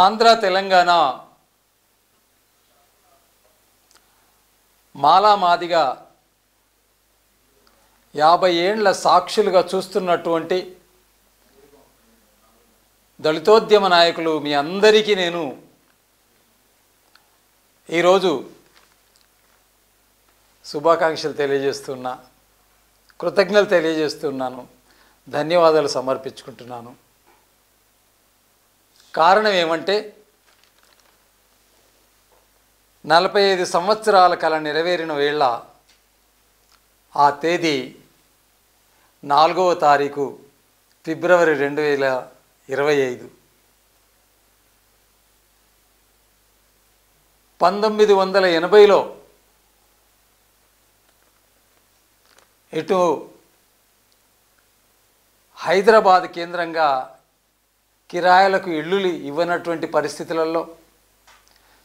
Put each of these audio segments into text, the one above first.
ఆంధ్ర తెలంగాణ మాలామాదిగా 50 ఏండ్ల సాక్షులుగా చూస్తున్నటువంటి దళితోద్యమ నాయకులు మీ అందరికీ నేను ఈరోజు శుభాకాంక్షలు తెలియజేస్తున్నా, కృతజ్ఞతలు తెలియజేస్తున్నాను, ధన్యవాదాలు సమర్పించుకుంటున్నాను. కారణం ఏమంటే 45 సంవత్సరాల కల నెరవేరిన వేళ ఆ తేదీ 4వ తారీఖు ఫిబ్రవరి 2025. 1980లో ఇటు హైదరాబాద్ కేంద్రంగా కిరాయిలకు ఇళ్ళు ఇవ్వనటువంటి పరిస్థితులలో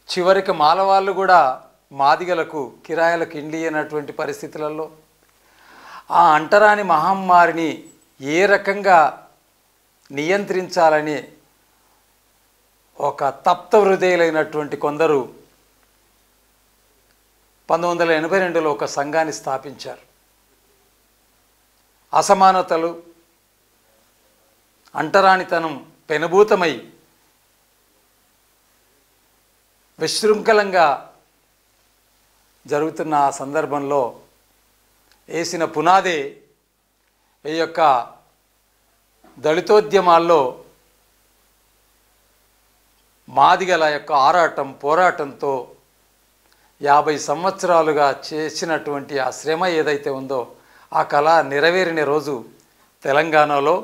చివరికి మాలవాళ్ళు కూడా మాదిగలకు కిరాయిలకు ఇండ్లు ఇవ్వనటువంటి పరిస్థితులలో ఆ అంటరాని మహమ్మారిని ఏ రకంగా నియంత్రించాలని ఒక తప్త హృదయులైనటువంటి కొందరు 1982లో ఒక సంఘాన్ని స్థాపించారు. అసమానతలు, అంటరానితనం పెనుభూతమై విశృంఖలంగా జరుగుతున్న ఆ సందర్భంలో వేసిన పునాదే ఈ యొక్క దళితోద్యమాల్లో మాదిగల యొక్క ఆరాటం పోరాటంతో 50 సంవత్సరాలుగా చేసినటువంటి ఆ శ్రమ ఏదైతే ఉందో ఆ కళ నెరవేరిన రోజు తెలంగాణలో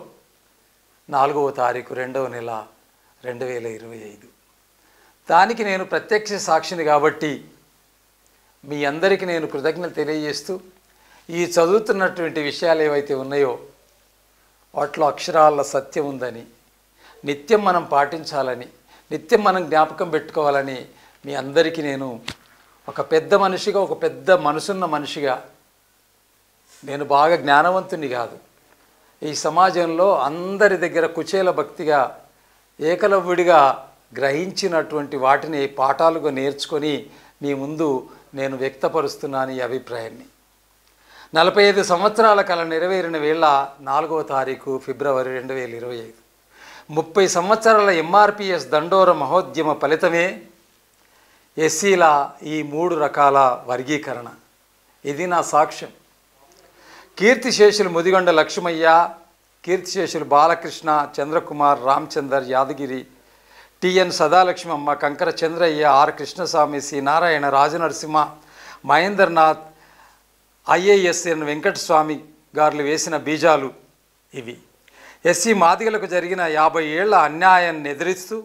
4వ తారీఖు 2వ నెల 2025. దానికి నేను ప్రత్యక్ష సాక్షిని కాబట్టి మీ అందరికీ నేను కృతజ్ఞతలు తెలియజేస్తూ ఈ చదువుతున్నటువంటి విషయాలు ఏవైతే ఉన్నాయో వాటిలో అక్షరాల సత్యం ఉందని, నిత్యం మనం పాటించాలని, నిత్యం మనం జ్ఞాపకం పెట్టుకోవాలని మీ అందరికీ నేను ఒక పెద్ద మనిషిగా, ఒక పెద్ద మనసున్న మనిషిగా, నేను బాగా జ్ఞానవంతుని కాదు, ఈ సమాజంలో అందరి దగ్గర కుచేల భక్తిగా ఏకలవ్యుడిగా గ్రహించినటువంటి వాటిని పాఠాలుగా నేర్చుకొని మీ ముందు నేను వ్యక్తపరుస్తున్నాను ఈ అభిప్రాయాన్ని. 45 సంవత్సరాల కల నెరవేరిన వేళ 4వ తారీఖు ఫిబ్రవరి 2025. 30 సంవత్సరాల ఎంఆర్పిఎస్ దండోర మహోద్యమ ఫలితమే ఎస్సీల ఈ 3 రకాల వర్గీకరణ. ఇది నా సాక్ష్యం. కీర్తిశేషులు ముదిగొండ లక్ష్మయ్య, కీర్తిశేషులు బాలకృష్ణ, చంద్రకుమార్, రామచందర్, యాదగిరి, టిఎన్ సదాలక్ష్మమ్మ, కంకర చంద్రయ్య, ఆర్ కృష్ణస్వామి, సి నారాయణ, రాజనరసింహ, మహేంద్రనాథ్, ఐఏఎస్ఎన్ వెంకటస్వామి గారులు వేసిన బీజాలు ఇవి. ఎస్సీ మాదిగలకు జరిగిన 50 ఏళ్ల అన్యాయాన్ని ఎదిరిస్తూ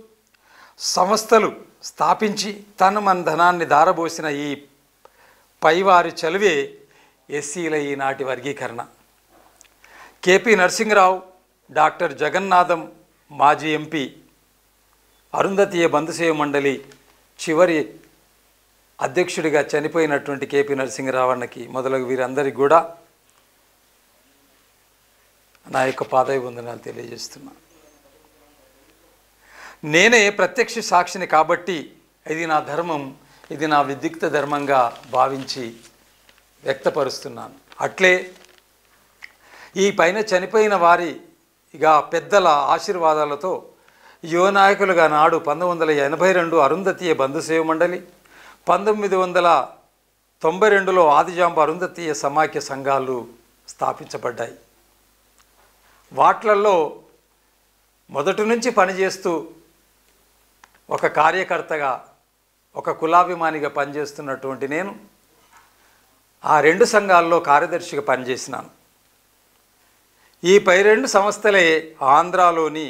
సంస్థలు స్థాపించి మన ధనాన్ని దారబోసిన ఈ పైవారి చలువే ఎస్సీల ఈనాటి వర్గీకరణ. కేపీ నరసింహరావు, డాక్టర్ జగన్నాథం, మాజీ ఎంపీ, అరుంధతీయ బంధుసేవ మండలి చివరి అధ్యక్షుడిగా చనిపోయినటువంటి కేపీ నరసింహరావు అన్నకి మొదలగు వీరందరికీ కూడా నా యొక్క పాదాభివందనాలు తెలియజేస్తున్నా. నేనే ప్రత్యక్ష సాక్షిని కాబట్టి ఇది నా ధర్మం, ఇది నా విదిక్త ధర్మంగా భావించి వ్యక్తపరుస్తున్నాను. అట్లే ఈ పైన చనిపోయిన వారి ఇక పెద్దల ఆశీర్వాదాలతో యువ నాయకులుగా నాడు 1982 అరుంధతీయ బంధుసేవ మండలి, 1992లో ఆదిజాంబ అరుంధతీయ సమాఖ్య సంఘాలు స్థాపించబడ్డాయి. వాట్లల్లో మొదటి నుంచి పనిచేస్తూ ఒక కార్యకర్తగా, ఒక కులాభిమానిగా పనిచేస్తున్నటువంటి నేను ఆ 2 సంఘాల్లో కార్యదర్శిగా పనిచేసినాను. ఈ పై 2 సంస్థలే ఆంధ్రాలోని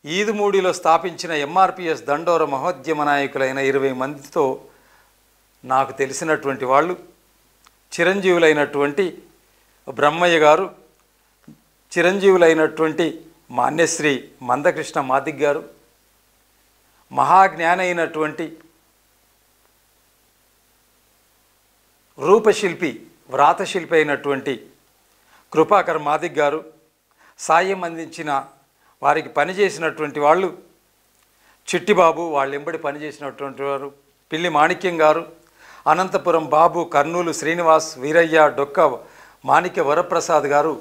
ఈదుమూడిలో స్థాపించిన ఎంఆర్పిఎస్ దండోర మహోద్యమ నాయకులైన 20 మందితో నాకు తెలిసినటువంటి వాళ్ళు, చిరంజీవులైనటువంటి బ్రహ్మయ్య గారు, చిరంజీవులైనటువంటి మాన్యశ్రీ మందకృష్ణ మాదిగ్ గారు, మహాజ్ఞాని అయినటువంటి రూపశిల్పి, వ్రాతశిల్పి అయినటువంటి కృపాకర్ మాదిగ్ గారు, సాయం అందించిన వారికి పనిచేసినటువంటి వాళ్ళు చిట్టిబాబు వాళ్ళెంబడి పనిచేసినటువంటి వారు, పిల్లి మాణిక్యం గారు, అనంతపురం బాబు, కర్నూలు శ్రీనివాస్, వీరయ్య, డొక్క మాణిక్య వరప్రసాద్ గారు,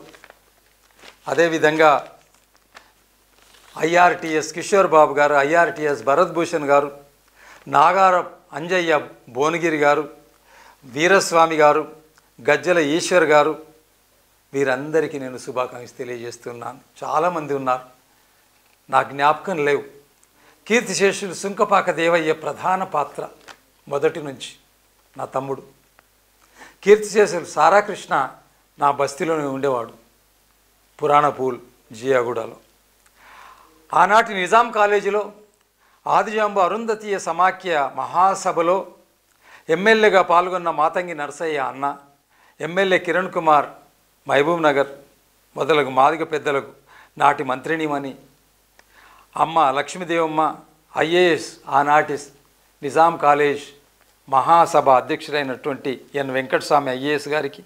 అదేవిధంగా ఐఆర్టీఎస్ కిషోర్ బాబు గారు, ఐఆర్టీఎస్ భరత్ భూషణ్ గారు, నాగార అంజయ్య భువనగిరి గారు, వీరస్వామి గారు, గజ్జల ఈశ్వర్ గారు, వీరందరికీ నేను శుభాకాంక్షలు తెలియజేస్తున్నాను. చాలామంది ఉన్నారు, నా జ్ఞాపకం లేవు. కీర్తిశేషులు సుంకపాక దేవయ్య ప్రధాన పాత్ర మొదటి నుంచి, నా తమ్ముడు. కీర్తిశేషులు సారాకృష్ణ నా బస్తీలోనే ఉండేవాడు, పురాణపూల్ జియాగూడలో. ఆనాటి నిజాం కాలేజీలో ఆదిజాంబు అరుంధతీయ సమాఖ్య మహాసభలో ఎమ్మెల్యేగా పాల్గొన్న మాతంగి నరసయ్య అన్న, ఎమ్మెల్యే కిరణ్ కుమార్, మహబూబ్ నగర్ మొదలగు మాదిగ పెద్దలకు నాటి మంత్రినిమని అమ్మ లక్ష్మీదేవమ్మ, ఐఏఎస్ ఆనాటి నిజాం కాలేజ్ మహాసభ అధ్యక్షుడైనటువంటి ఎన్ వెంకటస్వామి ఐఏఎస్ గారికి,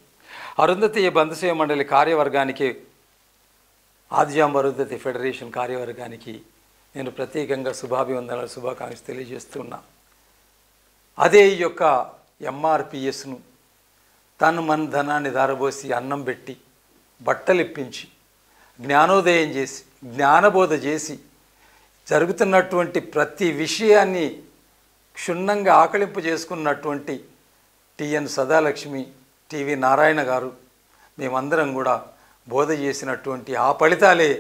అరుంధతీయ బంధుసేవ మండలి కార్యవర్గానికి, ఆదిజాంబు అరుంధతి ఫెడరేషన్ కార్యవర్గానికి నేను ప్రత్యేకంగా శుభాభివందనాలు, శుభాకాంక్షలు తెలియజేస్తున్నా. అదే ఈ యొక్క ఎంఆర్పిఎస్ను తను మన ధనాన్ని ధారబోసి అన్నం పెట్టి, బట్టలిప్పించి, జ్ఞానోదయం చేసి, జ్ఞానబోధ చేసి, జరుగుతున్నటువంటి ప్రతి విషయాన్ని క్షుణ్ణంగా ఆకలింపు చేసుకున్నటువంటి టిఎన్ సదాలక్ష్మి, టివి నారాయణ గారు, మేమందరం కూడా బోధ చేసినటువంటి ఆ ఫలితాలే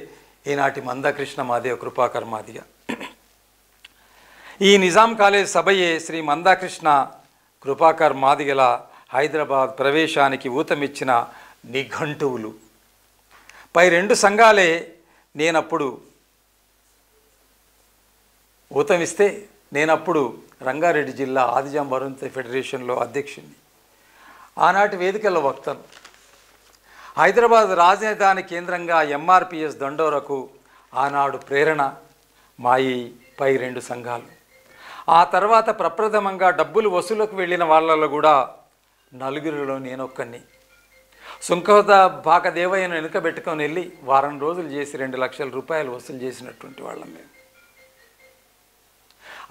ఈనాటి మందాకృష్ణ మాదిగ కృపాకర్ మాదిగ. ఈ నిజాం కాలేజ్ సభయే శ్రీ మందాకృష్ణ కృపాకర్ మాదిగల హైదరాబాద్ ప్రవేశానికి ఊతమిచ్చిన నిఘంటువులు. పై రెండు సంఘాలే నేనప్పుడు ఊతమిస్తే, నేనప్పుడు రంగారెడ్డి జిల్లా ఆదిజాంబు అరుంధతి ఫెడరేషన్లో అధ్యక్షుడిని, ఆనాటి వేదికల వక్తను. హైదరాబాద్ రాజధాని కేంద్రంగా ఎంఆర్పిఎస్ దండోరకు ఆనాడు ప్రేరణ మా ఈ పై రెండు సంఘాలు. ఆ తర్వాత ప్రప్రథమంగా డబ్బులు వసూలుకు వెళ్ళిన వాళ్ళలో కూడా నలుగురిలో నేనొక్కడిని. సుంకపాక దేవయ్యను వెనుకబెట్టుకొని వెళ్ళి వారం రోజులు చేసి 2 లక్షల రూపాయలు వసూలు చేసినటువంటి వాళ్ళం మేము.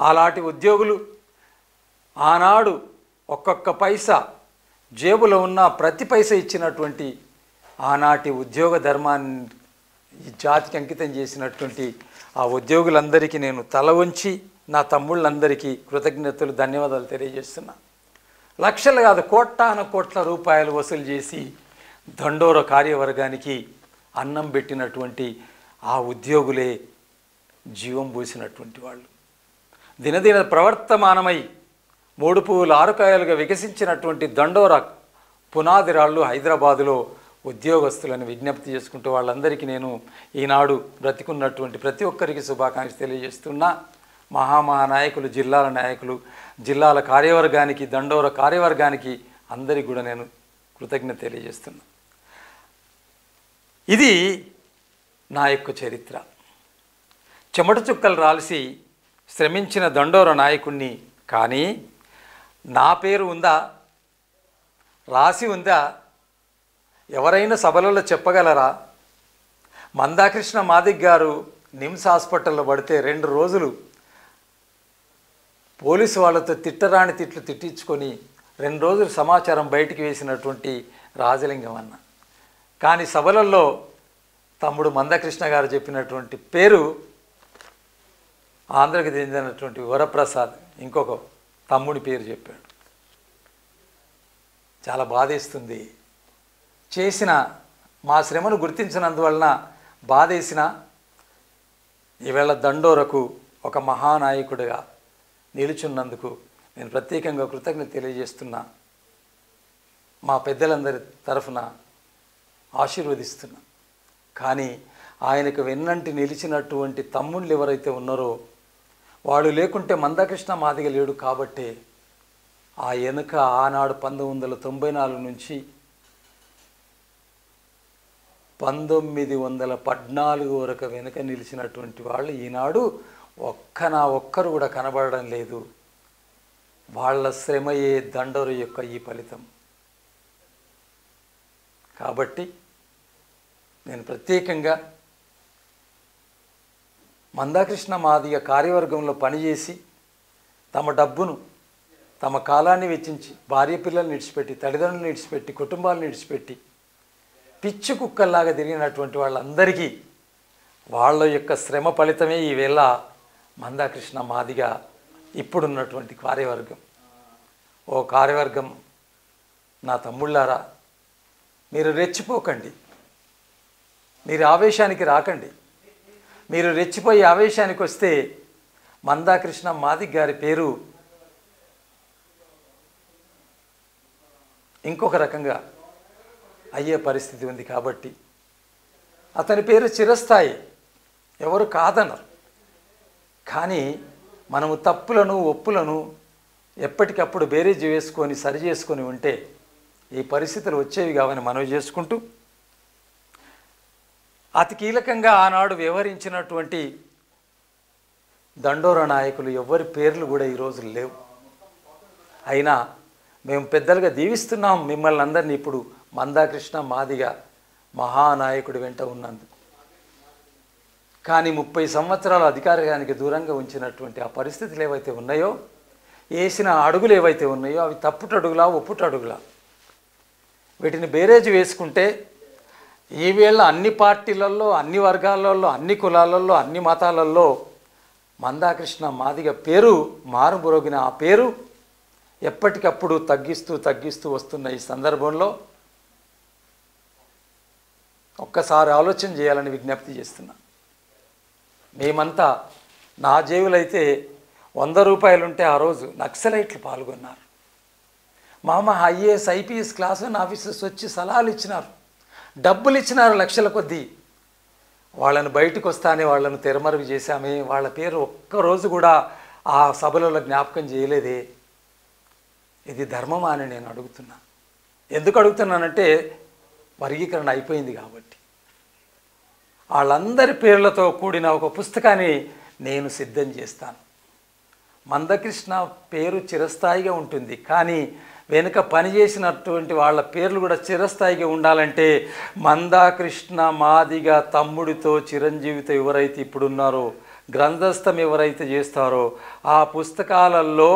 అలాంటి ఉద్యోగులు ఆనాడు ఒక్కొక్క పైసా జేబులో ఉన్న ప్రతి పైసా ఇచ్చినటువంటి ఆనాటి ఉద్యోగ ధర్మాన్ని ఈ జాతికి అంకితం చేసినటువంటి ఆ ఉద్యోగులందరికీ నేను తల వంచి నా తమ్ముళ్ళందరికీ కృతజ్ఞతలు, ధన్యవాదాలు తెలియజేస్తున్నా. లక్షలు కాదు, కోట్ల రూపాయలు వసూలు చేసి దండోర కార్యవర్గానికి అన్నం పెట్టినటువంటి ఆ ఉద్యోగులే జీవం పోసినటువంటి వాళ్ళు. దినదిన ప్రవర్తమానమై 3 పువ్వులు 6 కాయలుగా వికసించినటువంటి దండోర పునాదిరాళ్ళు హైదరాబాదులో ఉద్యోగస్తులను విజ్ఞప్తి చేసుకుంటూ వాళ్ళందరికీ నేను ఈనాడు బ్రతికున్నటువంటి ప్రతి ఒక్కరికి శుభాకాంక్షలు తెలియజేస్తున్నా. మహానాయకులు, జిల్లాల నాయకులు, జిల్లాల కార్యవర్గానికి, దండోర కార్యవర్గానికి అందరికీ కూడా నేను కృతజ్ఞత తెలియజేస్తున్నా. ఇది నా యొక్క చరిత్ర. చెమట చుక్కలు రాల్సి శ్రమించిన దండోర నాయకుణ్ణి. కానీ నా పేరు ఉందా, రాసి ఉందా, ఎవరైనా సభలలో చెప్పగలరా? మందాకృష్ణ మాదిగ గారు నిమ్స్ హాస్పిటల్లో పడితే 2 రోజులు పోలీసు వాళ్ళతో తిట్టరాని తిట్లు తిట్టించుకొని 2 రోజులు సమాచారం బయటికి వేసినటువంటి రాజలింగం అన్న. కానీ సభలలో తమ్ముడు మందాకృష్ణ గారు చెప్పినటువంటి పేరు ఆంధ్రకి చెందినటువంటి వరప్రసాద్ ఇంకొక తమ్ముడి పేరు చెప్పాడు. చాలా బాధేస్తుంది. చేసిన మా శ్రమను గుర్తించినందువలన బాధేసిన ఈవేళ దండోరకు ఒక మహానాయకుడిగా నిలుచున్నందుకు నేను ప్రత్యేకంగా కృతజ్ఞత తెలియజేస్తున్నా. మా పెద్దలందరి తరఫున ఆశీర్వదిస్తున్నా. కానీ ఆయనకు వెన్నంటి నిలిచినటువంటి తమ్ముళ్ళు ఎవరైతే ఉన్నారో వాళ్ళు లేకుంటే మందాకృష్ణ మాదిగ లేడు. కాబట్టే ఆ వెనుక ఆనాడు 1994 నుంచి 1914 వరకు వెనుక నిలిచినటువంటి వాళ్ళు ఈనాడు ఒక్కరు కూడా కనబడడం లేదు. వాళ్ళ శ్రమయే దండోర యొక్క ఈ ఫలితం. కాబట్టి నేను ప్రత్యేకంగా మందాకృష్ణ మాదిగ కార్యవర్గంలో పనిచేసి తమ డబ్బును తమ కాలాన్ని వెచ్చించి భార్య పిల్లల్ని విడిచిపెట్టి తల్లిదండ్రులను విడిచిపెట్టి కుటుంబాలను విడిచిపెట్టి పిచ్చి కుక్కల్లాగా తిరిగినటువంటి వాళ్ళందరికీ వాళ్ళ యొక్క శ్రమ ఫలితమే ఈవేళ మందాకృష్ణ మాదిగ ఇప్పుడున్నటువంటి కార్యవర్గం. ఓ కార్యవర్గం, నా తమ్ముళ్ళారా, మీరు రెచ్చిపోకండి, మీరు ఆవేశానికి రాకండి. మీరు రెచ్చిపోయి ఆవేశానికి వస్తే మందాకృష్ణ మాదిగ గారి పేరు ఇంకొక రకంగా అయ్యే పరిస్థితి ఉంది. కాబట్టి అతని పేరు చిరస్థాయి, ఎవరు కాదనరు. కానీ మనము తప్పులను ఒప్పులను ఎప్పటికప్పుడు బేరీజు వేసుకొని సరి చేసుకొని ఉంటే ఈ పరిస్థితులు వచ్చేవి కావని మనవి చేసుకుంటూ, అతి కీలకంగా ఆనాడు వ్యవహరించినటువంటి దండోర నాయకులు ఎవరి పేర్లు కూడా ఈరోజు లేవు. అయినా మేము పెద్దలుగా దీవిస్తున్నాం మిమ్మల్ని అందరినీ ఇప్పుడు మందాకృష్ణ మాదిగ మహానాయకుడి వెంట ఉన్నందుకు. కానీ 30 సంవత్సరాల అధికారానికి దూరంగా ఉంచినటువంటి ఆ పరిస్థితులు ఏవైతే ఉన్నాయో, వేసిన అడుగులు ఏవైతే ఉన్నాయో అవి తప్పుటడుగులా ఒప్పుటడుగులా, వీటిని బేరేజ్ వేసుకుంటే ఈవేళ అన్ని పార్టీలలో, అన్ని వర్గాలలో, అన్ని కులాలలో, అన్ని మతాలలో మందాకృష్ణ మాదిగ పేరు మారుమోగిన ఆ పేరు ఎప్పటికప్పుడు తగ్గిస్తూ వస్తున్న ఈ సందర్భంలో ఒక్కసారి ఆలోచన చేయాలని విజ్ఞప్తి చేస్తున్నా. మేమంతా, నా జేబులైతే 100 రూపాయలుంటే ఆ రోజు నక్సలైట్లు పాల్గొన్నారు. మామ ఐఏఎస్ ఐపీఎస్ క్లాస్ 1 ఆఫీసర్స్ వచ్చి సలహాలు ఇచ్చినారు, డబ్బులు ఇచ్చినారు లక్షల కొద్దీ. వాళ్ళని బయటకు వస్తానే వాళ్ళను తెరమరుగు చేశామే, వాళ్ళ పేరు ఒక్కరోజు కూడా ఆ సభలలో జ్ఞాపకం చేయలేదే. ఇది ధర్మమా అని నేను అడుగుతున్నా. ఎందుకు అడుగుతున్నానంటే వర్గీకరణ అయిపోయింది కాబట్టి. వాళ్ళందరి పేర్లతో కూడిన ఒక పుస్తకాన్ని నేను సిద్ధం చేస్తాను. మందకృష్ణ పేరు చిరస్థాయిగా ఉంటుంది, కానీ వెనుక పనిచేసినటువంటి వాళ్ళ పేర్లు కూడా చిరస్థాయిగా ఉండాలంటే మందాకృష్ణ మాదిగ తమ్ముడితో చిరంజీవితో ఎవరైతే ఇప్పుడున్నారో, గ్రంథస్థం ఎవరైతే చేస్తారో ఆ పుస్తకాలలో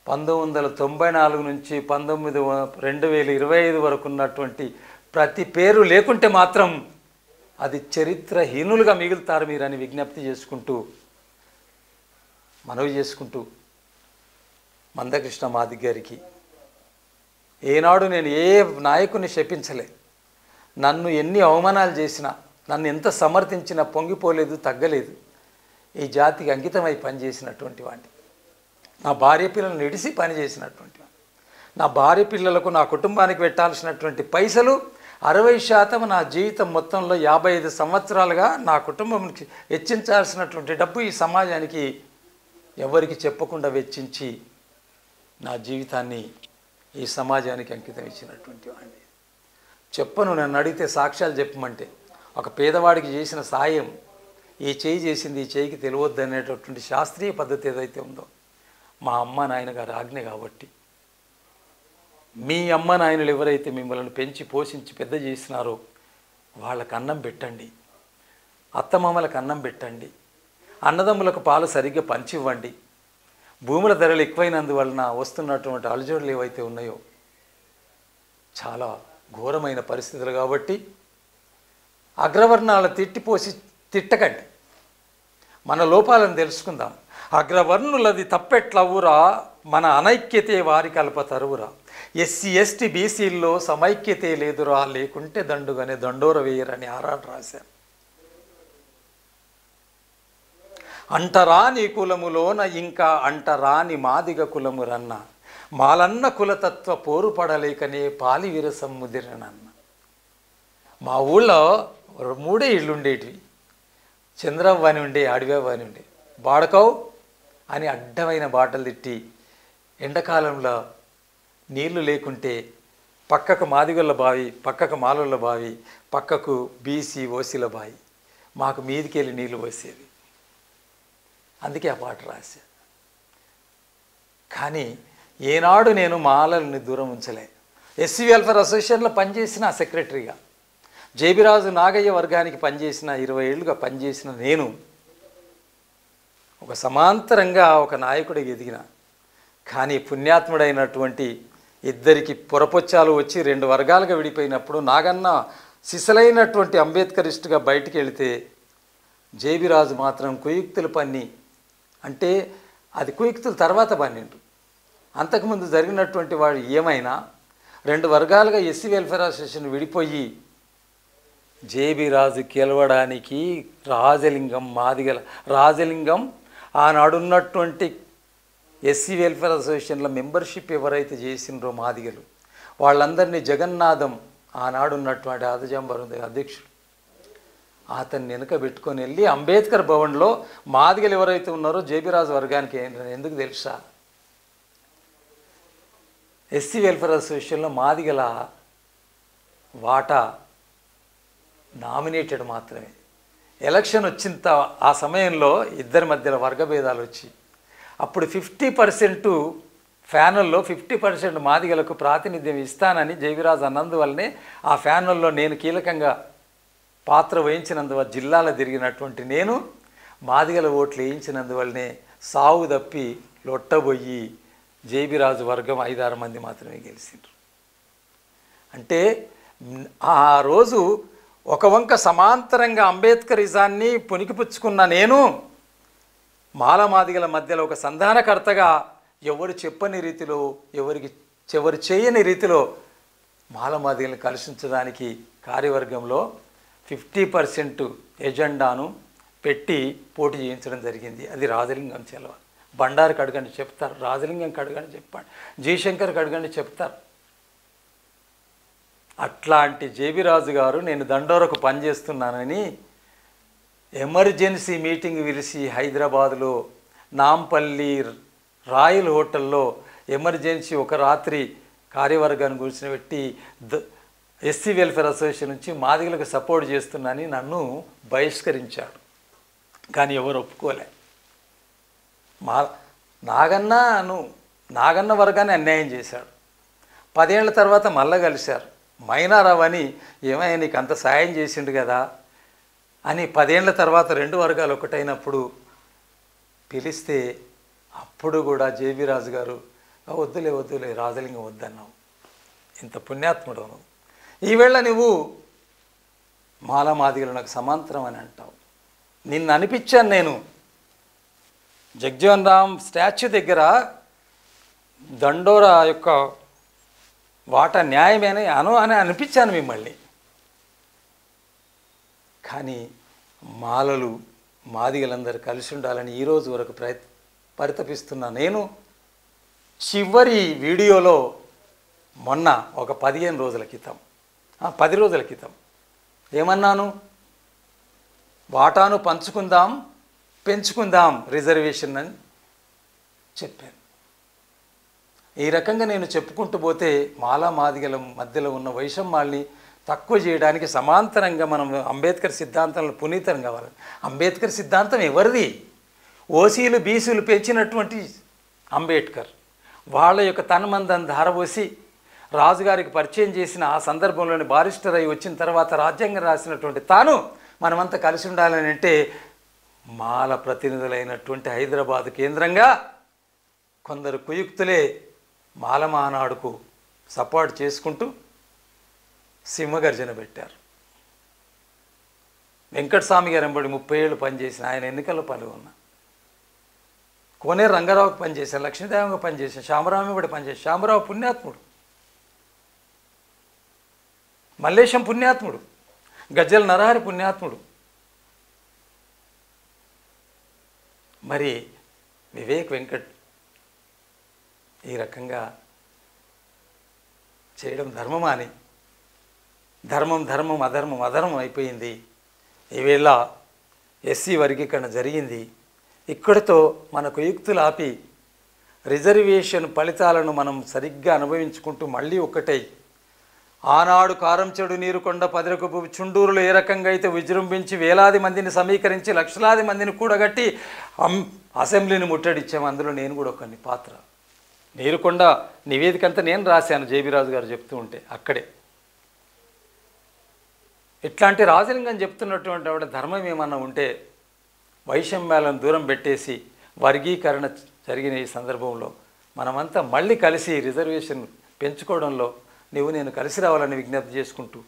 1994 నుంచి 2025 వరకు ఉన్నటువంటి ప్రతి పేరు లేకుంటే మాత్రం అది చరిత్రహీనులుగా మిగులుతారు మీరని విజ్ఞప్తి చేసుకుంటూ, మనవి చేసుకుంటూ, మందకృష్ణ మాదిగ గారికి ఏనాడు నేను ఏ నాయకుని శపించలే. నన్ను ఎన్ని అవమానాలు చేసినా, నన్ను ఎంత సమర్థించినా పొంగిపోలేదు, తగ్గలేదు. ఈ జాతికి అంకితమై పనిచేసినటువంటి వాడిని, నా భార్య పిల్లలను విడిసి పనిచేసినటువంటి వాడిని. నా భార్య పిల్లలకు, నా కుటుంబానికి పెట్టాల్సినటువంటి పైసలు 60% నా జీవితం మొత్తంలో 55 సంవత్సరాలుగా నా కుటుంబానికి వెచ్చించాల్సినటువంటి డబ్బు ఈ సమాజానికి ఎవరికి చెప్పకుండా వెచ్చించి నా జీవితాన్ని ఈ సమాజానికి అంకితం ఇచ్చినటువంటి వాడిని. చెప్పను, నన్ను అడిగితే సాక్ష్యాలు చెప్పమంటే. ఒక పేదవాడికి చేసిన సాయం ఈ చేయి చేసింది ఈ చేయికి తెలియవద్దు అనేటటువంటి శాస్త్రీయ పద్ధతి ఏదైతే ఉందో మా అమ్మ నాయన గారి ఆజ్ఞ. కాబట్టి మీ అమ్మ నాయనలు ఎవరైతే మిమ్మల్ని పెంచి పోషించి పెద్ద చేసినారో వాళ్ళకు అన్నం పెట్టండి, అత్తమామలకు అన్నం పెట్టండి, అన్నదమ్ములకు పాలు సరిగ్గా పంచివ్వండి. భూముల ధరలు ఎక్కువైనందువలన వస్తున్నటువంటి అలజడులు ఏవైతే ఉన్నాయో చాలా ఘోరమైన పరిస్థితులు. కాబట్టి అగ్రవర్ణాల తిట్టిపోసి తిట్టకండి, మన లోపాలను తెలుసుకుందాం. అగ్రవర్ణులది తప్పెట్లవురా, మన అనైక్యతే వారి కల్ప తరువురా. ఎస్సీ ఎస్టీ బీసీల్లో సమైక్యతే లేదురా, లేకుంటే దండుగానే దండోర వేయరని ఆరాట రాశారు. అంటరాని కులములోన ఇంకా అంటరాని మాదిగ కులము రన్న, మాలన్న కులతత్వ పోరు పడలేకనే పాలి విరసం ముదిరనన్న. మా ఊళ్ళో 3 ఇళ్ళు ఉండేటివి. చంద్రవ్వ అని ఉండే, అడివవ్వ అని ఉండే. బాడకవు అని అడ్డమైన బాటలు తిట్టి ఎండాకాలంలో నీళ్లు లేకుంటే పక్కకు మాదిగొల్ల బావి, పక్కకు మాలోళ్ళ బావి, పక్కకు బీసీ ఓసీల బావి, మాకు మీదికి వెళ్ళి నీళ్లు పోసేది. అందుకే ఆ పాట రాశా. కానీ ఏనాడు నేను మాలల్ని దూరం ఉంచలే. ఎస్సీ వెల్ఫేర్ అసోసియేషన్లో పనిచేసిన సెక్రటరీగా జేబిరాజు నాగయ్య వర్గానికి పనిచేసిన 20 ఏళ్ళుగా పనిచేసిన నేను ఒక సమాంతరంగా ఒక నాయకుడికి ఎదిగిన. కానీ పుణ్యాత్ముడైనటువంటి ఇద్దరికి పొరపొచ్చాలు వచ్చి 2 వర్గాలుగా విడిపోయినప్పుడు నాగన్న సిసలైనటువంటి అంబేద్కరిస్టుగా బయటికి వెళితే జేబిరాజు మాత్రం కుయుక్తులు పన్ని, అంటే అది కుయుక్తులు తర్వాత పన్నిండు. అంతకుముందు జరిగినటువంటి వాడు ఏమైనా 2 వర్గాలుగా ఎస్సీ వెల్ఫేర్ అసోసియేషన్ విడిపోయి జేబిరాజు గెలవడానికి రాజలింగం ఆనాడున్నటువంటి ఎస్సీ వెల్ఫేర్ అసోసియేషన్ల మెంబర్షిప్ ఎవరైతే చేసినరో మాదిగలు వాళ్ళందరినీ జగన్నాథం ఆనాడున్నటువంటి ఆదజాంబరు అధ్యక్షుడు అతన్ని వెనుక పెట్టుకొని వెళ్ళి అంబేద్కర్ భవన్లో మాదిగలు ఎవరైతే ఉన్నారో జేబిరాజు వర్గానికి ఎందుకు తెలుసా, ఎస్సీ వెల్ఫేర్ అసోసియేషన్లో మాదిగల వాటా నామినేటెడ్ మాత్రమే. ఎలక్షన్ వచ్చిన ఆ సమయంలో ఇద్దరి మధ్యలో వర్గభేదాలు వచ్చి అప్పుడు 50% ఫ్యానుల్లో 50% మాదిగలకు ప్రాతినిధ్యం ఇస్తానని జేబిరాజు అన్నందువల్లనే ఆ ఫ్యానుల్లో నేను కీలకంగా పాత్ర వహించినందువల్ల జిల్లాలో తిరిగినటువంటి నేను మాదిగల ఓట్లు వేయించినందువల్లనే సావు తప్పి లొట్టబోయి జేబిరాజు వర్గం 5-6 మంది మాత్రమే గెలిచిండ్రు. అంటే ఆ రోజు ఒక వంక సమాంతరంగా అంబేద్కరిజాన్ని పుణికిపుచ్చుకున్న నేను మాలమాదిగల మధ్యలో ఒక సంధానకర్తగా ఎవరు చెప్పని రీతిలో ఎవరు చేయని రీతిలో మాలమాదిగలను కలిసించడానికి కార్యవర్గంలో 50% ఎజెండాను పెట్టి పోటీ చేయించడం జరిగింది. అది రాజలింగం చెలవ. బండారుకి అడగండి చెప్తారు, రాజలింగంకి అడగండి చెప్పండి, జయశంకర్కి అడగండి చెప్తారు. అట్లాంటి జేబిరాజు గారు నేను దండోరకు పనిచేస్తున్నానని ఎమర్జెన్సీ మీటింగ్ పిలిచి హైదరాబాదులో నాంపల్లి రాయల్ హోటల్లో ఎమర్జెన్సీ ఒక రాత్రి కార్యవర్గాన్ని కూర్చోబెట్టి ఎస్సీ వెల్ఫేర్ అసోసియేషన్ నుంచి మాదిగలకు సపోర్ట్ చేస్తున్నానని నన్ను బహిష్కరించాడు. కానీ ఎవరు ఒప్పుకోలే. నాగన్న వర్గాన్ని అన్యాయం చేశాడు. 10 ఏళ్ల తర్వాత మళ్ళా కలిశారు. మైనారావు అని ఏమైనా నీకు అంత సాయం చేసిండు కదా అని 10 ఏళ్ల తర్వాత 2 వర్గాలు ఒకటైనప్పుడు పిలిస్తే అప్పుడు కూడా జేబిరాజు గారు వద్దులే రాజలింగం వద్దన్నావు, ఇంత పుణ్యాత్ముడు నువ్వు, ఈవేళ నువ్వు మాలమాదిగలు నాకు సమాంతరం అని అంటావు. నిన్ను అనిపించాను నేను జగ్జీవన్ రామ్ స్టాచ్యూ దగ్గర దండోరా యొక్క వాటా న్యాయమేనే అని అనిపించాను మిమ్మల్ని. కానీ మాదిగలందరూ కలిసి ఉండాలని ఈరోజు వరకు పరితపిస్తున్నా నేను చివరి వీడియోలో మొన్న ఒక 10 రోజుల క్రితం ఏమన్నాను, వాటాను పంచుకుందాం పెంచుకుందాం రిజర్వేషన్ అని చెప్పాను. ఈ రకంగా నేను చెప్పుకుంటూ పోతే మాదిగల మధ్యలో ఉన్న వైషమ్యాల్ని తక్కువ చేయడానికి సమాంతరంగా మనం అంబేద్కర్ సిద్ధాంతంలో పునీతం కావాలి. అంబేద్కర్ సిద్ధాంతం ఎవరిది? ఓసీలు బీసీలు పెంచినటువంటి అంబేద్కర్ వాళ్ళ యొక్క తన్మందని ధారపోసి రాజుగారికి పరిచయం చేసిన ఆ సందర్భంలోని బారిస్టర్ అయి వచ్చిన తర్వాత రాజ్యాంగం రాసినటువంటి తాను మనమంతా కలిసి ఉండాలని అంటే మాల ప్రతినిధులైనటువంటి హైదరాబాద్ కేంద్రంగా కొందరు కుయుక్తులే మాల మహానాడుకు సపోర్ట్ చేసుకుంటూ సింహగర్జన పెట్టారు. వెంకటస్వామి గారు ఎంబడి 30 ఏళ్ళు పనిచేసిన ఆయన ఎన్నికల్లో పాల్గొన్నా. కోనేరు రంగారావుకి పనిచేశాను, లక్ష్మీదేవంగా పనిచేశాను, శామరావు ఎంబడి పనిచేశాను. శామరావు పుణ్యాత్ముడు, మల్లేశం పుణ్యాత్ముడు, గజ్జల నరహరి పుణ్యాత్ముడు. మరి వివేక్ వెంకట్ ఈ రకంగా చేయడం ధర్మమా అని ధర్మం అధర్మం అయిపోయింది. ఈవేళ ఎస్సీ వర్గీకరణ జరిగింది. ఇక్కడితో మన కుయుక్తులు ఆపి రిజర్వేషన్ ఫలితాలను మనం సరిగ్గా అనుభవించుకుంటూ మళ్ళీ ఒక్కటై ఆనాడు కారంచెడు నీరుకొండ పదిరకపు చుండూరులో ఏ రకంగా అయితే విజృంభించి వేలాది మందిని సమీకరించి లక్షలాది మందిని కూడగట్టి అసెంబ్లీని ముట్టడిచ్చాము. అందులో నేను కూడా ఒకని పాత్ర. నీరుకొండ నివేదిక అంతా నేను రాశాను, జేబిరాజు గారు చెప్తూ ఉంటే అక్కడే. ఇట్లాంటి రాజలింగం చెప్తున్నటువంటి ఆవిడ ధర్మం ఏమన్నా ఉంటే వైషమ్యాలను దూరం పెట్టేసి వర్గీకరణ జరిగిన ఈ సందర్భంలో మనమంతా మళ్ళీ కలిసి రిజర్వేషన్ పెంచుకోవడంలో నేను కలిసి రావాలని విజ్ఞప్తి చేసుకుంటూ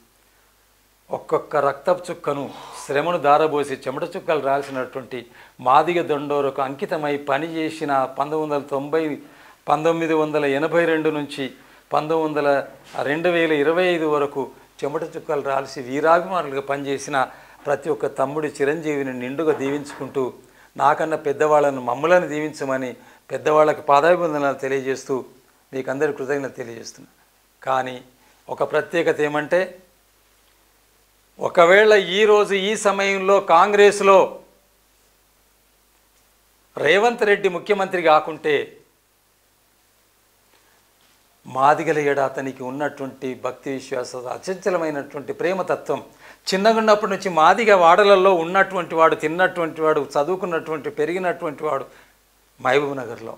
ఒక్కొక్క రక్తపు చుక్కను శ్రమను దారబోసి చెమట చుక్కలు రాల్సినటువంటి మాదిగ దండోరకు అంకితమై పనిచేసిన 1982 నుంచి 2025 వరకు చెమట చుక్కలు రాల్సి వీరాభిమానులుగా పనిచేసిన ప్రతి ఒక్క తమ్ముడి చిరంజీవిని నిండుగా దీవించుకుంటూ నాకన్నా పెద్దవాళ్ళను మమ్మలను దీవించమని పెద్దవాళ్ళకి పాదాభివందనాలు తెలియజేస్తూ మీకు అందరి కృతజ్ఞత తెలియజేస్తున్నా. కానీ ఒక ప్రత్యేకత ఏమంటే, ఒకవేళ ఈరోజు ఈ సమయంలో కాంగ్రెస్లో రేవంత్ రెడ్డి ముఖ్యమంత్రి కాకుంటే మాదిగల ఏడ అతనికి ఉన్నటువంటి భక్తి విశ్వాసాలు అచంచలమైనటువంటి ప్రేమతత్వం చిన్నగున్నప్పటి నుంచి మాదిగ వాడలలో ఉన్నటువంటి వాడు, తిన్నటువంటి వాడు, చదువుకున్నటువంటి పెరిగినటువంటి వాడు మహబూబ్ నగర్లో.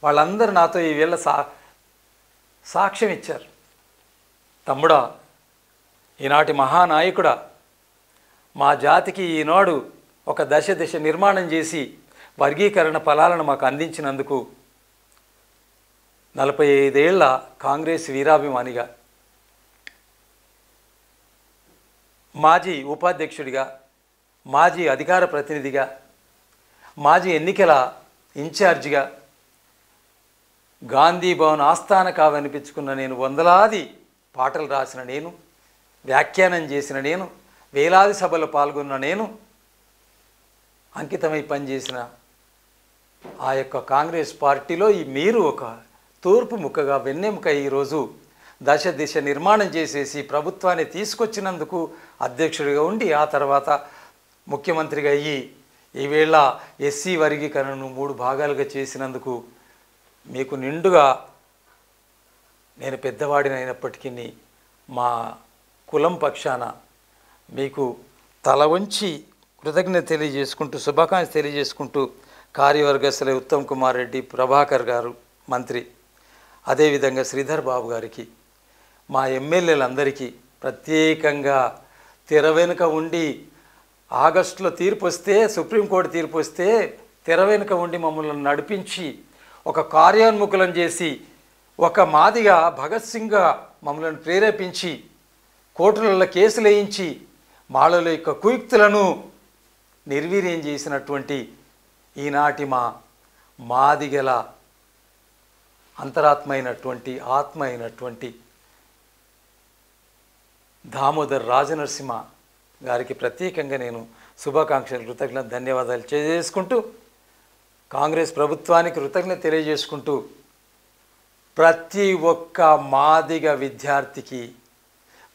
వాళ్ళందరూ నాతో ఈవేళ సాక్ష్యం ఇచ్చారు. తమ్ముడా, ఈనాటి మహానాయకుడా, మా జాతికి ఈనాడు ఒక దశ నిర్మాణం చేసి వర్గీకరణ ఫలాలను మాకు అందించినందుకు 45 ఏళ్ల కాంగ్రెస్ వీరాభిమానిగా, మాజీ ఉపాధ్యక్షుడిగా, మాజీ అధికార ప్రతినిధిగా, మాజీ ఎన్నికల ఇన్ఛార్జిగా, గాంధీ భవన్ ఆస్థాన కావనిపించుకున్న నేను, వందలాది పాటలు రాసిన నేను, వ్యాఖ్యానం చేసిన నేను, వేలాది సభలో పాల్గొన్న నేను, అంకితమై పనిచేసిన ఆ యొక్క కాంగ్రెస్ పార్టీలో మీరు ఒక తూర్పు ముక్కగా, వెన్నెముక ఈరోజు దశ నిర్మాణం చేసేసి ప్రభుత్వాన్ని తీసుకొచ్చినందుకు అధ్యక్షుడిగా ఉండి ఆ తర్వాత ముఖ్యమంత్రిగా అయ్యి ఈవేళ ఎస్సీ వర్గీకరణను 3 భాగాలుగా చేసినందుకు మీకు నిండుగా నేను పెద్దవాడినైనప్పటికీ మా కులం పక్షాన మీకు తల వంచి కృతజ్ఞత తెలియజేసుకుంటూ, శుభాకాంక్షలు తెలియజేసుకుంటూ, కార్యవర్గ సభ్యులు ఉత్తమ్ కుమార్ రెడ్డి, ప్రభాకర్ గారు మంత్రి, అదేవిధంగా శ్రీధర్ బాబు గారికి, మా ఎమ్మెల్యేలందరికీ ప్రత్యేకంగా తెర వెనుక ఉండి ఆగస్టులో తీర్పు వస్తే, సుప్రీంకోర్టు తీర్పు వస్తే తెర వెనుక ఉండి మమ్మల్ని నడిపించి ఒక కార్యోన్ముఖులను చేసి ఒక మాదిగా భగత్ సింగ్గా మమ్మల్ని ప్రేరేపించి కోర్టులలో కేసులు వేయించి మాళల యొక్క కుయుక్తులను నిర్వీర్యం చేసినటువంటి ఈనాటి మాదిగల అంతరాత్మ అయినటువంటి దామోదర్ రాజనరసింహ గారికి ప్రత్యేకంగా నేను శుభాకాంక్షలు, కృతజ్ఞత, ధన్యవాదాలు తెలియజేసుకుంటూ, కాంగ్రెస్ ప్రభుత్వానికి కృతజ్ఞత తెలియజేసుకుంటూ, ప్రతి ఒక్క మాదిగ విద్యార్థికి,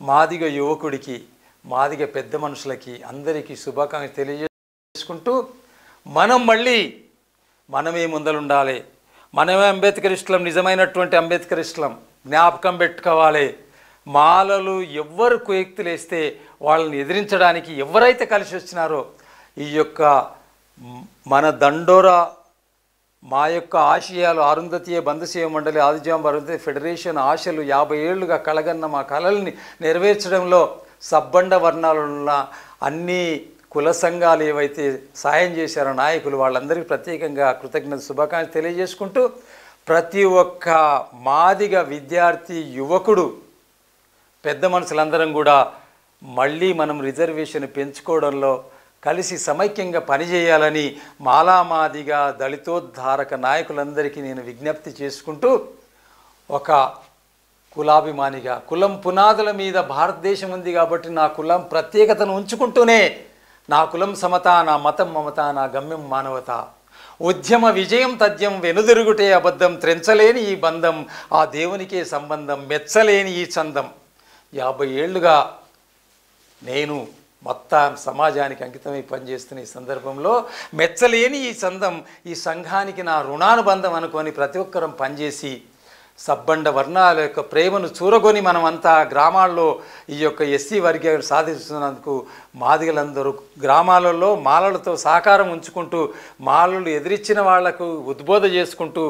మాదిగ యువకుడికి, మాదిగ పెద్ద మనుషులకి అందరికీ శుభాకాంక్షలు తెలియజేసుకుంటూ, మనమే ముందలుండాలి, మనమే అంబేద్కరిస్టులం, నిజమైనటువంటి అంబేద్కరిస్టులం, జ్ఞాపకం పెట్టుకోవాలి. మాలలు ఎవ్వరు కుయుక్తులు వేస్తే వాళ్ళని ఎదిరించడానికి ఎవరైతే కలిసి వచ్చినారో ఈ యొక్క మన దండోరా, మా యొక్క ఆశయాలు, అరుంధతీయ బంధుసేవ మండలి, ఆదిజాంబ అరుంధతి ఫెడరేషన్ ఆశలు 50 ఏళ్లుగా కలగన్న మా కళల్ని నెరవేర్చడంలో సబ్బండ వర్ణాలున్న అన్ని కుల సంఘాలు ఏవైతే సాయం చేశారో నాయకులు, వాళ్ళందరికీ ప్రత్యేకంగా కృతజ్ఞత, శుభాకాంక్షలు తెలియజేసుకుంటూ, ప్రతి ఒక్క మాదిగ విద్యార్థి, యువకుడు, పెద్ద మనుషులందరం కూడా మళ్ళీ మనం రిజర్వేషన్ పెంచుకోవడంలో కలిసి సమైక్యంగా పనిచేయాలని మాలామాదిగా దళితోద్ధారక నాయకులందరికీ నేను విజ్ఞప్తి చేసుకుంటూ, ఒక కులాభిమానిగా, కులం పునాదుల మీద భారతదేశం ఉంది కాబట్టి నా కులం ప్రత్యేకతను ఉంచుకుంటూనే నా కులం సమత, నా మతం మమత, నా గమ్యం మానవత, ఉద్యమ విజయం తథ్యం, వెనుదిరుగుటే అబద్ధం, త్రెంచలేని ఈ బంధం, ఆ దేవునికే సంబంధం, మెచ్చలేని ఈ చందం. 50 ఏళ్లుగా నేను మొత్తం సమాజానికి అంకితమై పనిచేస్తున్న ఈ సందర్భంలో మెచ్చలేని ఈ చందం, ఈ సంఘానికి నా రుణానుబంధం అనుకొని ప్రతి ఒక్కరం పనిచేసి సబ్బండ వర్ణాల యొక్క ప్రేమను చూరగొని మనమంతా గ్రామాల్లో ఈ యొక్క ఎస్సీ వర్గీకరణ సాధిస్తున్నందుకు మాదిగలందరూ గ్రామాలలో మాలలతో సహకారం ఉంచుకుంటూ, మాలలు ఎదిరించిన వాళ్లకు ఉద్బోధ చేసుకుంటూ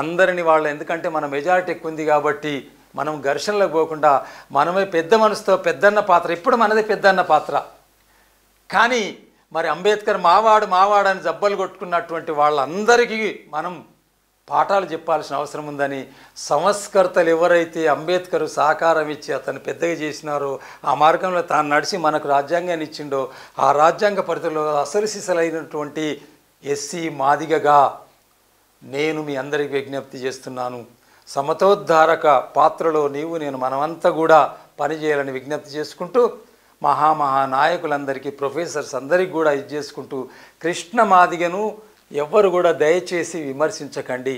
అందరిని ఎందుకంటే మన మెజారిటీ ఎక్కువ ఉంది కాబట్టి మనం ఘర్షణలకు పోకుండా మనమే పెద్ద మనసుతో పెద్దన్న పాత్ర, ఇప్పుడు మనది పెద్దన్న పాత్ర. కానీ మరి అంబేద్కర్ మావాడు అని జబ్బలు కొట్టుకున్నటువంటి వాళ్ళందరికీ మనం పాఠాలు చెప్పాల్సిన అవసరం ఉందని, సంస్కర్తలు ఎవరైతే అంబేద్కర్ సహకారం ఇచ్చి అతను పెద్దగా చేసినారో, ఆ మార్గంలో తాను నడిచి మనకు రాజ్యాంగాన్ని ఇచ్చిండో, ఆ రాజ్యాంగ పరిధిలో అసలు సిసలైనటువంటి ఎస్సీ మాదిగగా నేను మీ అందరికీ విజ్ఞప్తి చేస్తున్నాను. సమతోద్ధారక పాత్రలో నీవు నేను మనమంతా కూడా పనిచేయాలని విజ్ఞప్తి చేసుకుంటూ, నాయకులందరికీ, ప్రొఫెసర్స్ అందరికీ కూడా ఇది చేసుకుంటూ, కృష్ణ మాదిగను ఎవ్వరు కూడా దయచేసి విమర్శించకండి.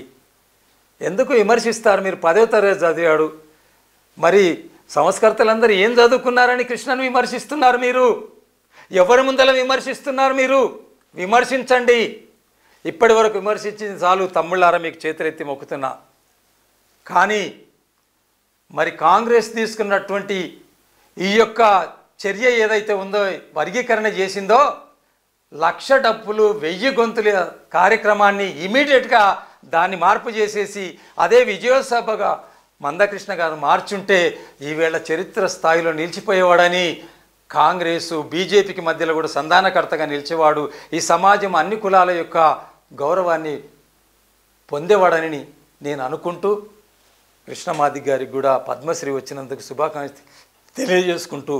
ఎందుకు విమర్శిస్తారు? మీరు 10వ తరగతి చదివాడు, మరి సంస్కర్తలందరూ ఏం చదువుకున్నారని కృష్ణను విమర్శిస్తున్నారు? మీరు ఎవరి ముందల విమర్శిస్తున్నారు? మీరు విమర్శించండి. ఇప్పటి వరకు విమర్శించింది చాలు. తమ్ముళ్ళారా మీకు చేతులెత్తి మొక్కుతున్నా. కానీ మరి కాంగ్రెస్ తీసుకున్నటువంటి ఈ యొక్క చర్య ఏదైతే ఉందో, వర్గీకరణ చేసిందో, 1,00,000 డబ్బులు 1000 గొంతుల కార్యక్రమాన్ని ఇమీడియట్గా దాన్ని మార్పు చేసేసి అదే విజయోత్సవగా మందకృష్ణ గారు మార్చుంటే ఈవేళ చరిత్ర స్థాయిలో నిలిచిపోయేవాడని, కాంగ్రెసు బీజేపీకి మధ్యలో కూడా సంధానకర్తగా నిలిచేవాడు, ఈ సమాజం అన్ని కులాల యొక్క గౌరవాన్ని పొందేవాడని నేను అనుకుంటూ, కృష్ణమాది గారికి కూడా పద్మశ్రీ వచ్చినందుకు శుభాకాంక్షలు తెలియజేసుకుంటూ,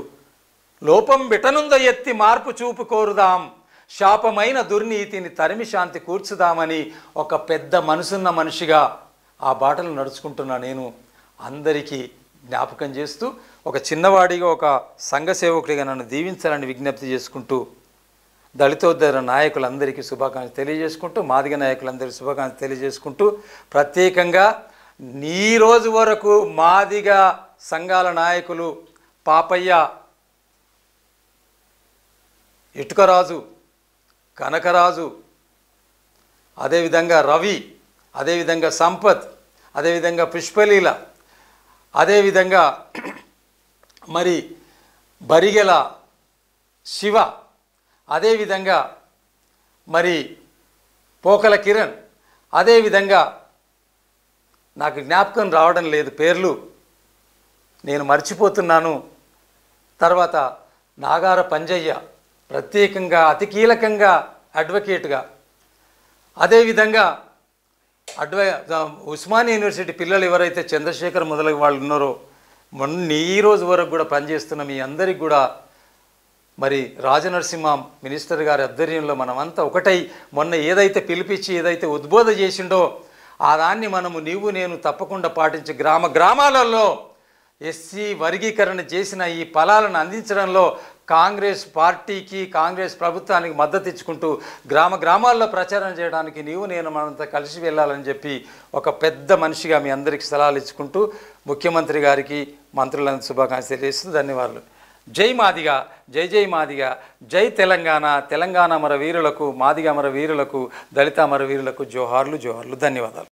లోపం బిటనుంద ఎత్తి మార్పు చూపు కోరుదాం, శాపమైన దుర్నీతిని తరిమి శాంతి కూర్చుదామని ఒక పెద్ద మనసున్న మనిషిగా ఆ బాటలు నడుచుకుంటున్నా నేను అందరికీ జ్ఞాపకం చేస్తూ, ఒక చిన్నవాడిగా, ఒక సంఘ సేవకుడిగా నన్ను దీవించాలని విజ్ఞప్తి చేసుకుంటూ, దళితోద్ధరణ నాయకులందరికీ శుభాకాంక్షలు తెలియజేసుకుంటూ, మాదిగ నాయకులందరికీ శుభాకాంక్షలు తెలియజేసుకుంటూ, ప్రత్యేకంగా ఈ రోజు వరకు మాదిగ సంఘాల నాయకులు పాపయ్య, ఇటుకరాజు, కనకరాజు, అదేవిధంగా రవి, అదేవిధంగా సంపత్, అదేవిధంగా పుష్పలీల, అదేవిధంగా మరి బరిగెల శివ, అదేవిధంగా మరి పోకల కిరణ్, అదేవిధంగా నాకు జ్ఞాపకం రావడం లేదు పేర్లు, నేను మర్చిపోతున్నాను. తర్వాత నాగార పంజయ్య, ప్రత్యేకంగా అతి కీలకంగా అడ్వకేట్గా, అదేవిధంగా ఉస్మానియా యూనివర్సిటీ పిల్లలు ఎవరైతే చంద్రశేఖర్ మొదలగు వాళ్ళు ఉన్నారో, ఈ రోజు వరకు కూడా పనిచేస్తున్న మీ అందరికీ కూడా మరి రాజనరసింహ మినిస్టర్ గారి ఆధ్వర్యంలో మనమంతా ఒకటై మొన్న ఏదైతే పిలిపించి ఏదైతే ఉద్బోధ చేసిండో ఆ దాన్ని మనము నీవు నేను తప్పకుండా పాటించి గ్రామాలలో ఎస్సీ వర్గీకరణ చేసిన ఈ ఫలాలను అందించడంలో కాంగ్రెస్ పార్టీకి, కాంగ్రెస్ ప్రభుత్వానికి మద్దతు ఇచ్చుకుంటూ గ్రామాల్లో ప్రచారం చేయడానికి నీవు నేను మనంతా కలిసి వెళ్ళాలని చెప్పి ఒక పెద్ద మనిషిగా మీ అందరికీ సలహాలు ఇచ్చుకుంటూ, ముఖ్యమంత్రి గారికి, మంత్రులను శుభాకాంక్షలు తెలియజేస్తూ ధన్యవాదాలు. జై మాదిగ, జై జై మాదిగ, జై తెలంగాణ, తెలంగాణ అమర వీరులకు, మాదిగ అమర వీరులకు, దళిత అమర వీరులకు జోహార్లు, జోహార్లు. ధన్యవాదాలు.